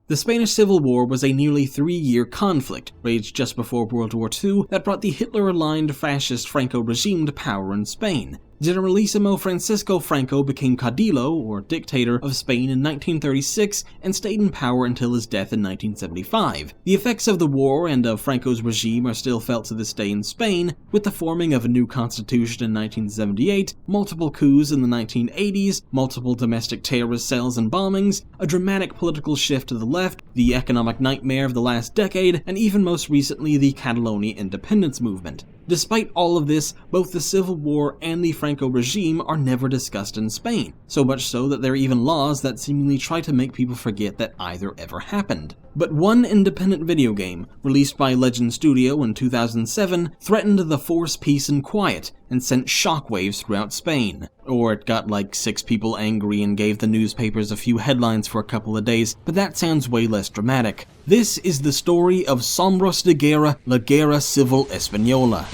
The Spanish Civil War was a nearly 3-year conflict, raged just before World War II, that brought the Hitler-aligned fascist Franco regime to power in Spain. Generalissimo Francisco Franco became Caudillo, or dictator, of Spain in 1936 and stayed in power until his death in 1975. The effects of the war and of Franco's regime are still felt to this day in Spain, with the forming of a new constitution in 1978, multiple coups in the 1980s, multiple domestic terrorist cells and bombings, a dramatic political shift to the left, the economic nightmare of the last decade, and even most recently the Catalonia independence movement. Despite all of this, both the Civil War and the Franco regime are never discussed in Spain, so much so that there are even laws that seemingly try to make people forget that either ever happened. But one independent video game, released by Legend Studio in 2007, threatened to force peace and quiet, and sent shockwaves throughout Spain. Or it got like 6 people angry and gave the newspapers a few headlines for a couple of days, but that sounds way less dramatic. This is the story of Sombras de Guerra, La Guerra Civil Española.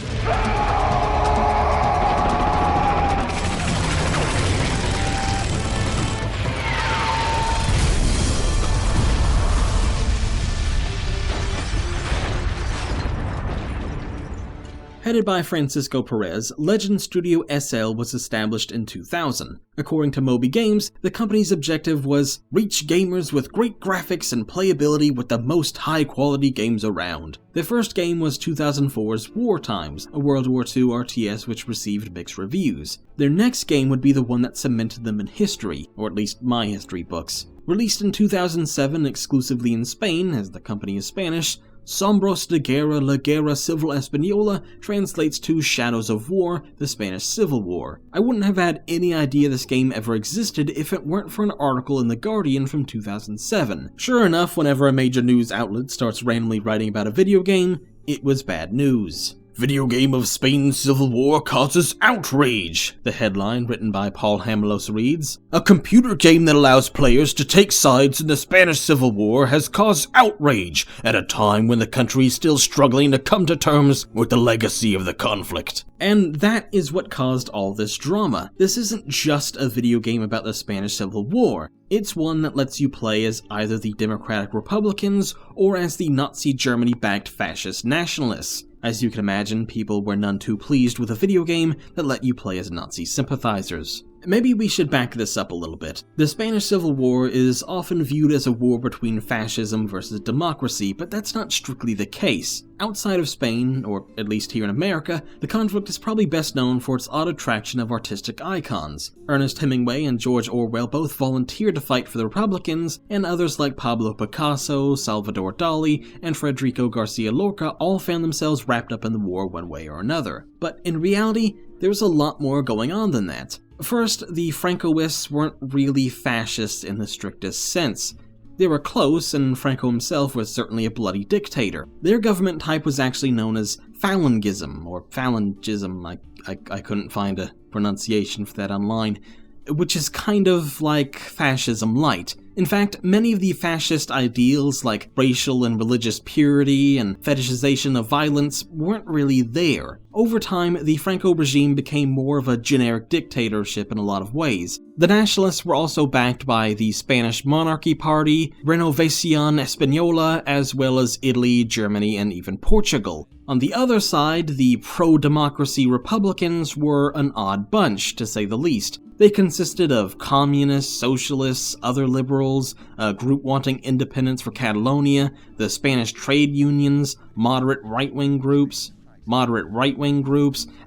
Headed by Francisco Perez, Legend Studio SL was established in 2000. According to Moby Games, the company's objective was reach gamers with great graphics and playability with the most high-quality games around. Their first game was 2004's War Times, a World War II RTS which received mixed reviews. Their next game would be the one that cemented them in history, or at least my history books. Released in 2007 exclusively in Spain, as the company is Spanish, Sombras de Guerra, La Guerra Civil Española translates to Shadows of War, the Spanish Civil War. I wouldn't have had any idea this game ever existed if it weren't for an article in The Guardian from 2007. Sure enough, whenever a major news outlet starts randomly writing about a video game, it was bad news. Video game of Spain's Civil War causes outrage, the headline written by Paul Hamelos reads. A computer game that allows players to take sides in the Spanish Civil War has caused outrage at a time when the country is still struggling to come to terms with the legacy of the conflict. And that is what caused all this drama. This isn't just a video game about the Spanish Civil War. It's one that lets you play as either the Democratic Republicans or as the Nazi Germany-backed fascist nationalists. As you can imagine, people were none too pleased with a video game that let you play as Nazi sympathizers. Maybe we should back this up a little bit. The Spanish Civil War is often viewed as a war between fascism versus democracy, but that's not strictly the case. Outside of Spain, or at least here in America, the conflict is probably best known for its odd attraction of artistic icons. Ernest Hemingway and George Orwell both volunteered to fight for the Republicans, and others like Pablo Picasso, Salvador Dali, and Federico Garcia Lorca all found themselves wrapped up in the war one way or another. But in reality, there's a lot more going on than that. First, the Francoists weren't really fascists in the strictest sense. They were close, and Franco himself was certainly a bloody dictator. Their government type was actually known as Phalangism, or Phalangism, I couldn't find a pronunciation for that online, which is kind of like fascism light. In fact, many of the fascist ideals like racial and religious purity and fetishization of violence weren't really there. Over time, the Franco regime became more of a generic dictatorship in a lot of ways. The nationalists were also backed by the Spanish Monarchy Party, Renovación Española, as well as Italy, Germany, and even Portugal. On the other side, the pro-democracy Republicans were an odd bunch, to say the least. They consisted of communists, socialists, other liberals, a group wanting independence for Catalonia, the Spanish trade unions, moderate right-wing groups,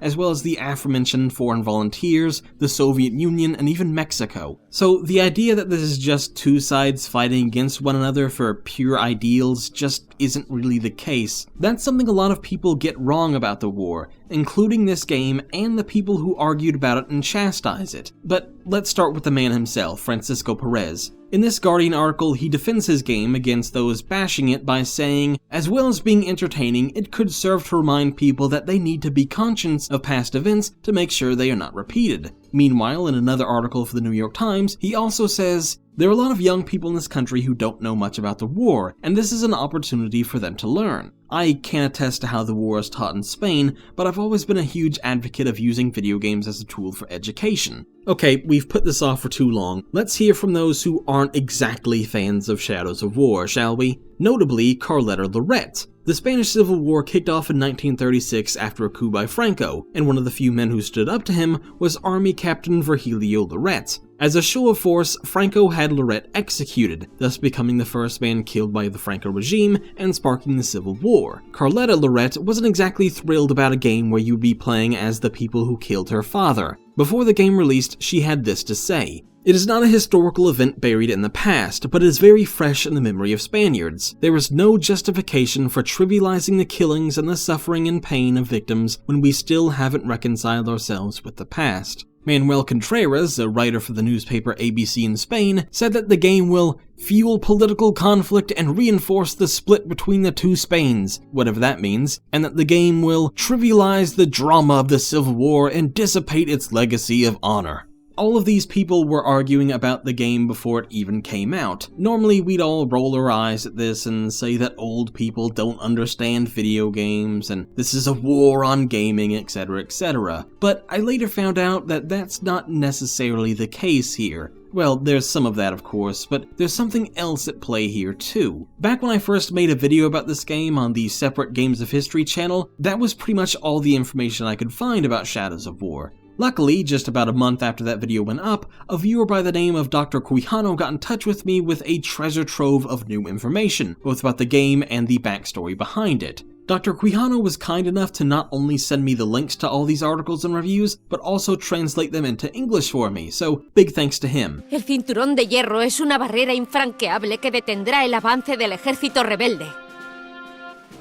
as well as the aforementioned foreign volunteers, the Soviet Union, and even Mexico. So the idea that this is just two sides fighting against one another for pure ideals just isn't really the case. That's something a lot of people get wrong about the war, including this game and the people who argued about it and chastise it. But let's start with the man himself, Francisco Perez. In this Guardian article, he defends his game against those bashing it by saying, as well as being entertaining, it could serve to remind people that they need to be conscious of past events to make sure they are not repeated. Meanwhile, in another article for the New York Times, he also says, There are a lot of young people in this country who don't know much about the war, and this is an opportunity for them to learn. I can't attest to how the war is taught in Spain, but I've always been a huge advocate of using video games as a tool for education. Okay, we've put this off for too long. Let's hear from those who aren't exactly fans of Shadows of War, shall we? Notably, Carleta Loret. The Spanish Civil War kicked off in 1936 after a coup by Franco, and one of the few men who stood up to him was Army Captain Virgilio Loret. As a show of force, Franco had Loret executed, thus becoming the first man killed by the Franco regime and sparking the Civil War. Carleta Loret wasn't exactly thrilled about a game where you'd be playing as the people who killed her father. Before the game released, she had this to say: "It is not a historical event buried in the past, but it is very fresh in the memory of Spaniards. There is no justification for trivializing the killings and the suffering and pain of victims when we still haven't reconciled ourselves with the past." Manuel Contreras, a writer for the newspaper ABC in Spain, said that the game will fuel political conflict and reinforce the split between the two Spains, whatever that means, and that the game will trivialize the drama of the Civil War and dissipate its legacy of honor. All of these people were arguing about the game before it even came out. Normally, we'd all roll our eyes at this and say that old people don't understand video games, and this is a war on gaming, etc., etc. But I later found out that that's not necessarily the case here. Well, there's some of that, of course, but there's something else at play here too. Back when I first made a video about this game on the separate Games of History channel, that was pretty much all the information I could find about Shadows of War. Luckily, just about a month after that video went up, a viewer by the name of Dr. Quijano got in touch with me with a treasure trove of new information, both about the game and the backstory behind it. Dr. Quijano was kind enough to not only send me the links to all these articles and reviews, but also translate them into English for me, so big thanks to him. El cinturón de hierro es una barrera infranqueable que detendrá el avance del ejército rebelde.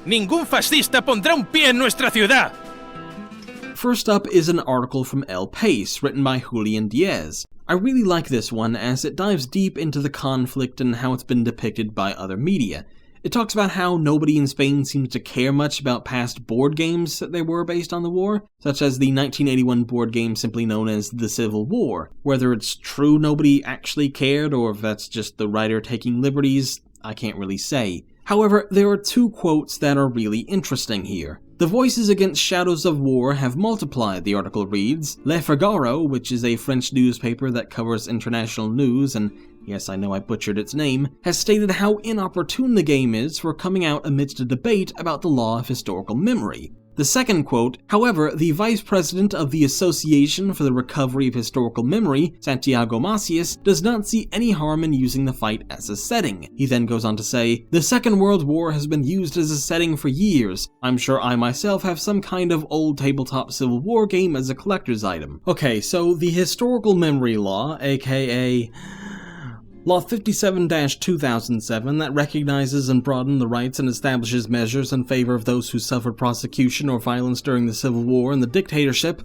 Ningún fascista pondrá un pie en nuestra ciudad. First up is an article from El País, written by Julian Diaz. I really like this one as it dives deep into the conflict and how it's been depicted by other media. It talks about how nobody in Spain seems to care much about past board games that they were based on the war, such as the 1981 board game simply known as The Civil War. Whether it's true nobody actually cared or if that's just the writer taking liberties, I can't really say. However, there are two quotes that are really interesting here. The voices against Shadows of War have multiplied, the article reads. Le Figaro, which is a French newspaper that covers international news, and yes, I know I butchered its name, has stated how inopportune the game is for coming out amidst a debate about the law of historical memory. The second quote, however, the vice president of the Association for the Recovery of Historical Memory, Santiago Macias, does not see any harm in using the fight as a setting. He then goes on to say, the Second World War has been used as a setting for years. I'm sure I myself have some kind of old tabletop Civil War game as a collector's item. Okay, so the historical memory law, aka Law 57-2007 that recognizes and broadens the rights and establishes measures in favor of those who suffered prosecution or violence during the Civil War and the dictatorship,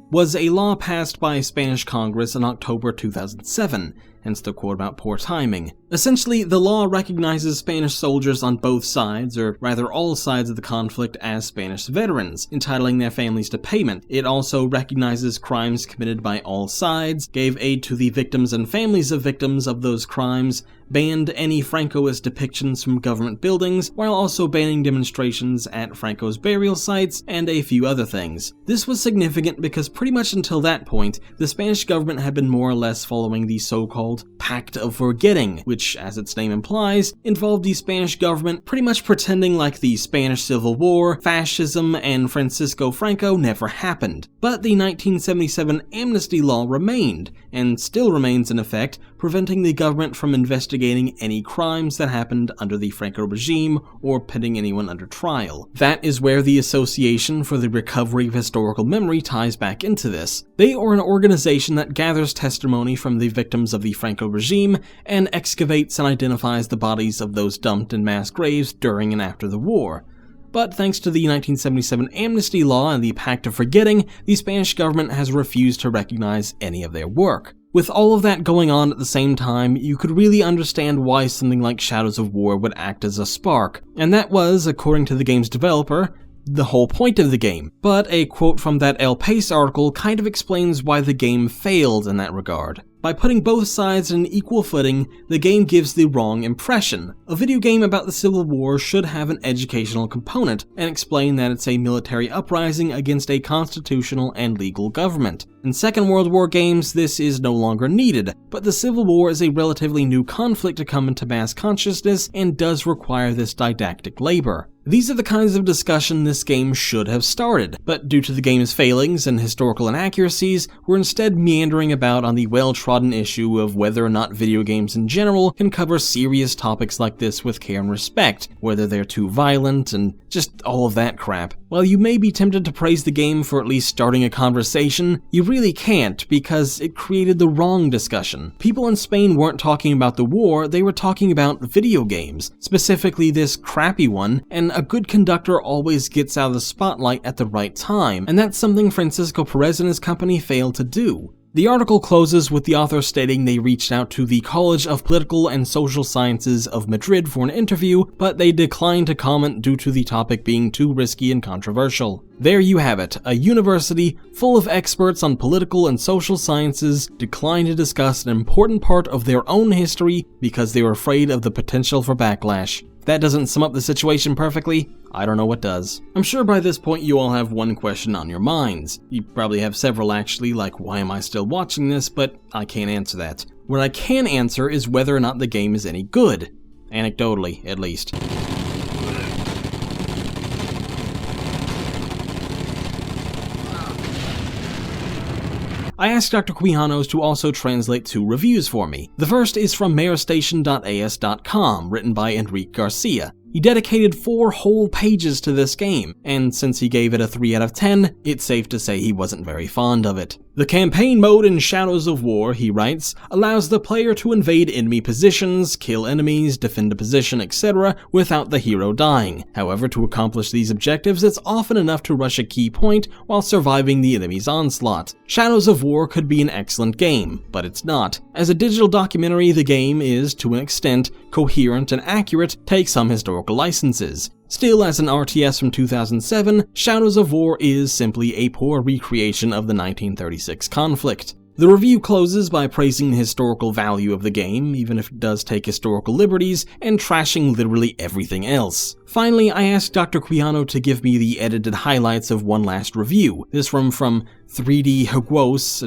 was a law passed by Spanish Congress in October 2007, hence the quote about poor timing. Essentially, the law recognizes Spanish soldiers on both sides, or rather all sides of the conflict, as Spanish veterans, entitling their families to payment. It also recognizes crimes committed by all sides, gave aid to the victims and families of victims of those crimes, banned any Francoist depictions from government buildings, while also banning demonstrations at Franco's burial sites, and a few other things. This was significant because pretty much until that point, the Spanish government had been more or less following the so-called Pact of Forgetting, which, as its name implies, involved the Spanish government pretty much pretending like the Spanish Civil War, fascism, and Francisco Franco never happened. But the 1977 amnesty law remained, and still remains in effect, preventing the government from investigating any crimes that happened under the Franco regime or putting anyone under trial. That is where the Association for the Recovery of Historical Memory ties back into this. They are an organization that gathers testimony from the victims of the Franco regime and excavates and identifies the bodies of those dumped in mass graves during and after the war. But thanks to the 1977 amnesty law and the Pact of Forgetting, the Spanish government has refused to recognize any of their work. With all of that going on at the same time, you could really understand why something like Shadows of War would act as a spark, and that was, according to the game's developer, the whole point of the game. But a quote from that El País article kind of explains why the game failed in that regard. By putting both sides on an equal footing, the game gives the wrong impression. A video game about the Civil War should have an educational component and explain that it's a military uprising against a constitutional and legal government. In Second World War games, this is no longer needed, but the Civil War is a relatively new conflict to come into mass consciousness and does require this didactic labor. These are the kinds of discussion this game should have started, but due to the game's failings and historical inaccuracies, we're instead meandering about on the well-trodden issue of whether or not video games in general can cover serious topics like this with care and respect, whether they're too violent, and just all of that crap. While you may be tempted to praise the game for at least starting a conversation, you really can't, because it created the wrong discussion. People in Spain weren't talking about the war, they were talking about video games, specifically this crappy one, and a good conductor always gets out of the spotlight at the right time, and that's something Francisco Perez and his company failed to do. The article closes with the author stating they reached out to the College of Political and Social Sciences of Madrid for an interview, but they declined to comment due to the topic being too risky and controversial. There you have it, a university full of experts on political and social sciences declined to discuss an important part of their own history because they were afraid of the potential for backlash. If that doesn't sum up the situation perfectly, I don't know what does. I'm sure by this point you all have one question on your minds. You probably have several actually, like why am I still watching this, but I can't answer that. What I can answer is whether or not the game is any good. Anecdotally, at least. I asked Dr. Quijanos to also translate 2 reviews for me. The first is from mayorstation.as.com, written by Enrique Garcia. He dedicated 4 whole pages to this game, and since he gave it a 3 out of 10, it's safe to say he wasn't very fond of it. The campaign mode in Shadows of War, he writes, allows the player to invade enemy positions, kill enemies, defend a position, etc. without the hero dying. However, to accomplish these objectives, it's often enough to rush a key point while surviving the enemy's onslaught. Shadows of War could be an excellent game, but it's not. As a digital documentary, the game is, to an extent, coherent and accurate, take some historical licenses. Still, as an RTS from 2007, Shadows of War is simply a poor recreation of the 1936 conflict. The review closes by praising the historical value of the game, even if it does take historical liberties, and trashing literally everything else. Finally, I asked Dr. Quijano to give me the edited highlights of one last review. This one from 3D Hugos.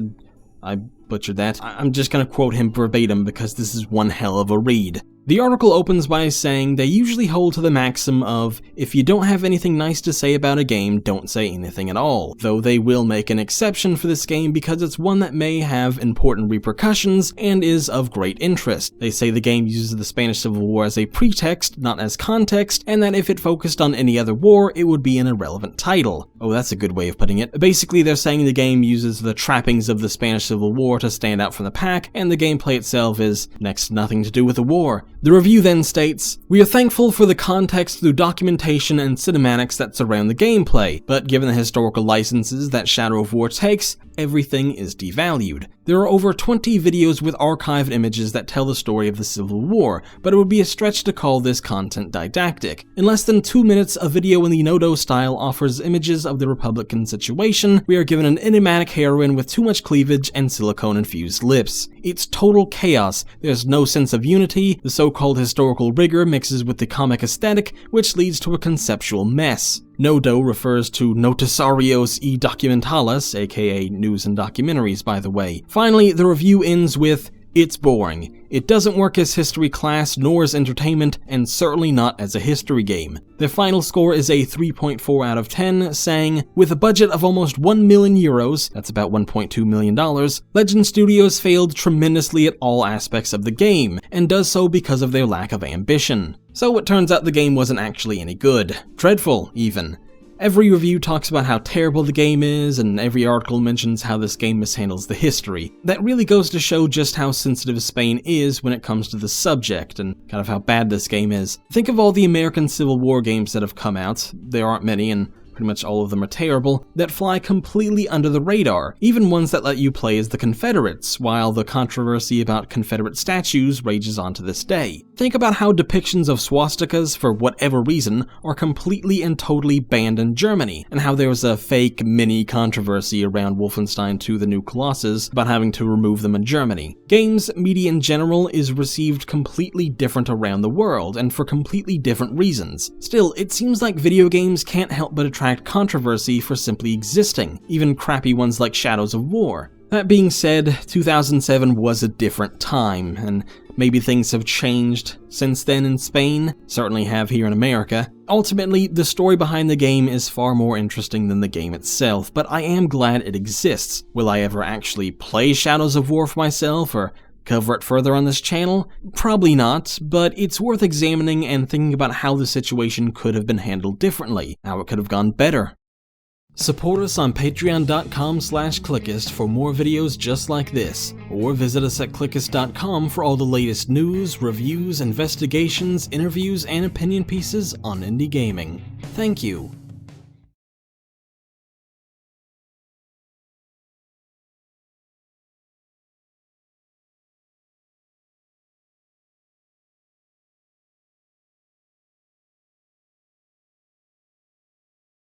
I butchered that. I'm just gonna quote him verbatim because this is one hell of a read. The article opens by saying they usually hold to the maxim of, if you don't have anything nice to say about a game, don't say anything at all, though they will make an exception for this game because it's one that may have important repercussions and is of great interest. They say the game uses the Spanish Civil War as a pretext, not as context, and that if it focused on any other war, it would be an irrelevant title. Oh, that's a good way of putting it. Basically, they're saying the game uses the trappings of the Spanish Civil War to stand out from the pack, and the gameplay itself is next to nothing to do with the war. The review then states, "We are thankful for the context through documentation and cinematics that surround the gameplay, but given the historical licenses that Shadow of War takes, everything is devalued. There are over 20 videos with archived images that tell the story of the Civil War, but it would be a stretch to call this content didactic. In less than 2 minutes, a video in the Nodo style offers images of the Republican situation. We are given an enigmatic heroine with too much cleavage and silicone-infused lips. It's total chaos. There's no sense of unity. The so-called historical rigor mixes with the comic aesthetic, which leads to a conceptual mess." Nodo refers to Noticiarios y Documentales, aka news and documentaries, by the way. Finally, the review ends with, "It's boring. It doesn't work as history class, nor as entertainment, and certainly not as a history game." Their final score is a 3.4 out of 10, saying, "With a budget of almost 1 million euros, that's about $1.2 million, Legend Studios failed tremendously at all aspects of the game, and does so because of their lack of ambition." So it turns out the game wasn't actually any good. Dreadful, even. Every review talks about how terrible the game is, and every article mentions how this game mishandles the history. That really goes to show just how sensitive Spain is when it comes to the subject, and kind of how bad this game is. Think of all the American Civil War games that have come out. There aren't many, and pretty much all of them are terrible, that fly completely under the radar, even ones that let you play as the Confederates, while the controversy about Confederate statues rages on to this day. Think about how depictions of swastikas, for whatever reason, are completely and totally banned in Germany, and how there was a fake mini controversy around Wolfenstein 2: The New Colossus about having to remove them in Germany. Games, media in general, is received completely different around the world, and for completely different reasons. Still, it seems like video games can't help but attract controversy for simply existing, even crappy ones like Shadows of War. That being said, 2007 was a different time, and maybe things have changed since then in Spain, certainly have here in America. Ultimately, the story behind the game is far more interesting than the game itself, but I am glad it exists. Will I ever actually play Shadows of War for myself, or cover it further on this channel? Probably not, but it's worth examining and thinking about how the situation could have been handled differently, how it could have gone better. Support us on patreon.com/Clickist for more videos just like this, or visit us at clickist.com for all the latest news, reviews, investigations, interviews, and opinion pieces on indie gaming. Thank you.